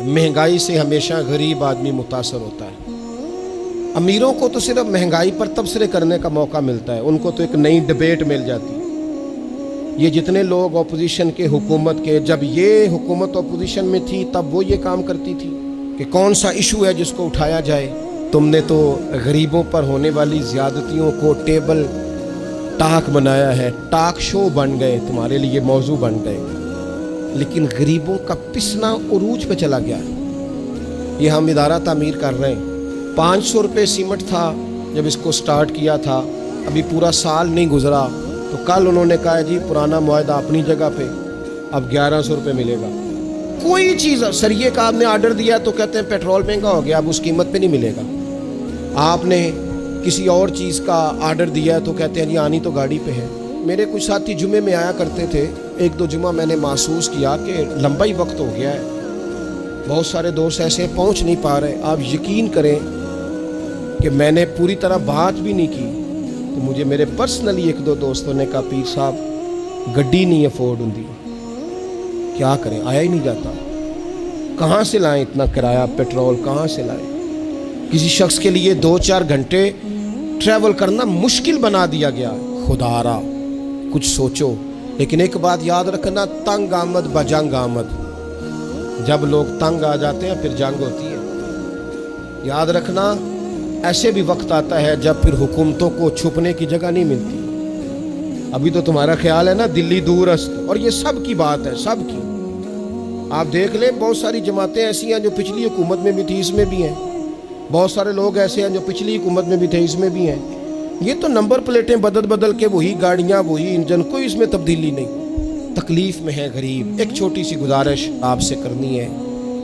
महंगाई से हमेशा गरीब आदमी मुतासर होता है। अमीरों को तो सिर्फ महंगाई पर तबसरे करने का मौका मिलता है, उनको तो एक नई डिबेट मिल जाती है। ये जितने लोग अपोजिशन के, हुकूमत के, जब ये हुकूमत अपोजिशन में थी तब वो ये काम करती थी कि कौन सा इशू है जिसको उठाया जाए। तुमने तो गरीबों पर होने वाली ज़्यादतियों को टेबल टाक बनाया है, टाक शो बन गए, तुम्हारे लिए मौजू बन गए। लेकिन गरीबों का पिसना उरूज पे चला गया। ये हम इदारा तामीर कर रहे हैं। 500 रुपये सीमेंट था जब इसको स्टार्ट किया था, अभी पूरा साल नहीं गुजरा तो कल उन्होंने कहा जी पुराना मुआहदा अपनी जगह पे, अब 1100 रुपये मिलेगा। कोई चीज़, सरिये का आपने आर्डर दिया तो कहते हैं पेट्रोल महंगा हो गया, अब उस कीमत पे नहीं मिलेगा। आपने किसी और चीज़ का आर्डर दिया तो कहते हैं जी आनी तो गाड़ी पे है। मेरे कुछ साथी जुमे में आया करते थे, एक दो जुमा मैंने महसूस किया कि लंबा ही वक्त हो गया है, बहुत सारे दोस्त ऐसे पहुंच नहीं पा रहे। आप यकीन करें कि मैंने पूरी तरह बात भी नहीं की तो मुझे मेरे पर्सनली एक दो दोस्तों ने कहा पीर साहब गड्डी नहीं अफोर्ड होती, क्या करें, आया ही नहीं जाता, कहाँ से लाएं इतना किराया, पेट्रोल कहाँ से लाएं। किसी शख्स के लिए 2-4 घंटे ट्रैवल करना मुश्किल बना दिया गया। खुदारा कुछ सोचो। लेकिन एक बात याद रखना, तंग आमद बजंग आमद, जब लोग तंग आ जाते हैं फिर जंग होती है। याद रखना, ऐसे भी वक्त आता है जब फिर हुकूमतों को छुपने की जगह नहीं मिलती। अभी तो तुम्हारा ख्याल है ना दिल्ली दूरस्त, और ये सब की बात है, सब की। आप देख ले, बहुत सारी जमातें ऐसी हैं जो पिछली हुकूमत में भी थी, इसमें भी हैं। बहुत सारे लोग ऐसे हैं जो पिछली हुकूमत में भी थे, इसमें भी हैं। ये तो नंबर प्लेटें बदल बदल के वही गाड़ियाँ, वही इंजन, कोई इसमें तब्दीली नहीं। तकलीफ में है गरीब। एक छोटी सी गुजारिश आपसे करनी है,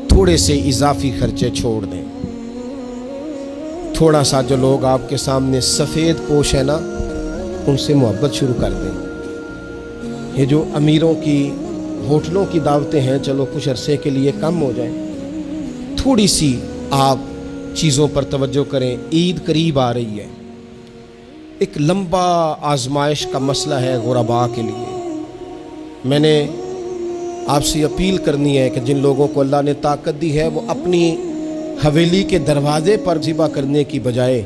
थोड़े से इजाफी खर्चे छोड़ दें। थोड़ा सा जो लोग आपके सामने सफ़ेद पोश है ना, उनसे मोहब्बत शुरू कर दें। ये जो अमीरों की होटलों की दावतें हैं, चलो कुछ अरसे के लिए कम हो जाए। थोड़ी सी आप चीज़ों पर तवज्जो करें। ईद करीब आ रही है, एक लंबा आजमाइश का मसला है गुरबा के लिए। मैंने आपसे अपील करनी है कि जिन लोगों को अल्लाह ने ताकत दी है वो अपनी हवेली के दरवाजे पर ज़िबा करने की बजाय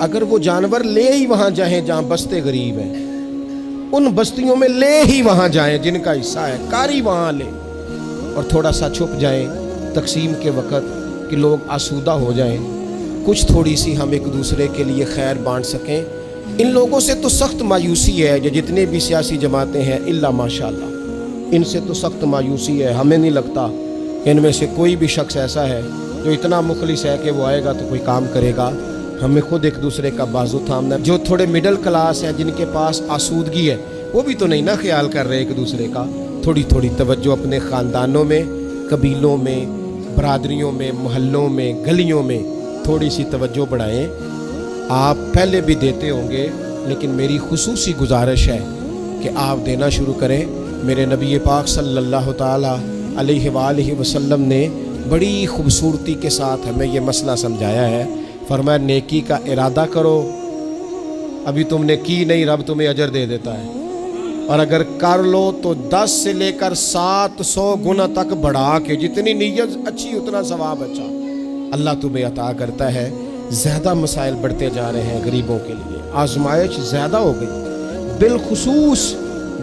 अगर वो जानवर ले ही वहाँ जाएं जहाँ बस्ते गरीब हैं, उन बस्तियों में ले ही वहाँ जाएं जिनका हिस्सा है, कारी वहाँ ले, और थोड़ा सा छुप जाएं तकसीम के वक़्त कि लोग आसूदा हो जाएं। कुछ थोड़ी सी हम एक दूसरे के लिए खैर बांट सकें। इन लोगों से तो सख्त मायूसी है, जो जितने भी सियासी जमातें हैं इल्ला माशाअल्लाह, इनसे तो सख्त मायूसी है। हमें नहीं लगता इनमें से कोई भी शख्स ऐसा है जो इतना मुखलिस है कि वो आएगा तो कोई काम करेगा। हमें खुद एक दूसरे का बाजू थामना। जो थोड़े मिडिल क्लास हैं, जिनके पास आसूदगी है, वो भी तो नहीं ना ख्याल कर रहे एक दूसरे का। थोड़ी थोड़ी तवज्जो अपने ख़ानदानों में, कबीलों में, बरादरियों में, मोहल्लों में, गलियों में थोड़ी सी तवज्जो बढ़ाएं। आप पहले भी देते होंगे, लेकिन मेरी खुसूसी गुजारिश है कि आप देना शुरू करें। मेरे नबी पाक सल्लल्लाहु ताला अलैहि वसल्लम ने बड़ी खूबसूरती के साथ हमें ये मसला समझाया है। फरमाया नेकी का इरादा करो, अभी तुमने की नहीं, रब तुम्हें अजर दे देता है, और अगर कर लो तो 10 से लेकर 700 गुना तक बढ़ा के, जितनी नीयत अच्छी उतना सवाब अच्छा अल्लाह तुम्हें अता करता है। ज़्यादा मसाइल बढ़ते जा रहे हैं गरीबों के लिए, आजमाइश ज़्यादा हो गई। बिलखुसूस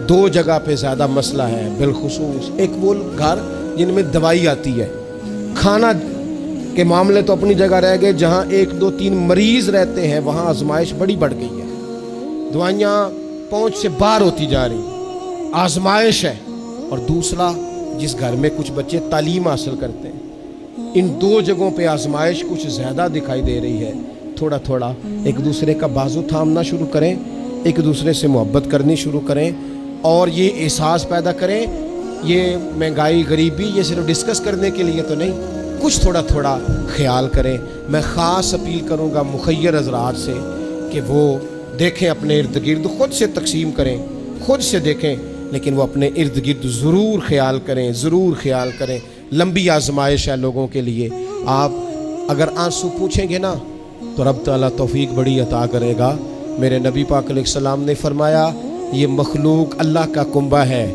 2 जगह पे ज़्यादा मसला है बिलखुसूस। एक वो घर जिनमें दवाई आती है, खाना के मामले तो अपनी जगह रह गए, जहाँ 1, 2, 3 मरीज़ रहते हैं वहाँ आजमाइश बड़ी बढ़ गई है। दवाइयाँ पहुँच से बाहर होती जा रही, आजमाइश है। और दूसरा, जिस घर में कुछ बच्चे तालीम हासिल करते हैं, इन 2 जगहों पे आजमाइश कुछ ज़्यादा दिखाई दे रही है। थोड़ा थोड़ा एक दूसरे का बाजू थामना शुरू करें, एक दूसरे से मोहब्बत करनी शुरू करें, और ये एहसास पैदा करें ये महंगाई, गरीबी, ये सिर्फ डिस्कस करने के लिए तो नहीं, कुछ थोड़ा थोड़ा ख्याल करें। मैं ख़ास अपील करूँगा मुखय्यर हज़रात से कि वो देखें अपने इर्द गिर्द, ख़ुद से तकसीम करें, ख़ुद से देखें, लेकिन वो अपने इर्द गिर्द ज़रूर ख्याल करें, ज़रूर ख्याल करें। लंबी आजमाइश है लोगों के लिए। आप अगर आंसू पूछेंगे ना तो रब ताला तौफीक बड़ी अता करेगा। मेरे नबी पाक अलैहिस्सलाम ने फरमाया, ये मखलूक अल्लाह का कुंबा है,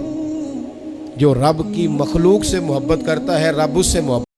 जो रब की मखलूक से मोहब्बत करता है, रब उससे मोहब्बत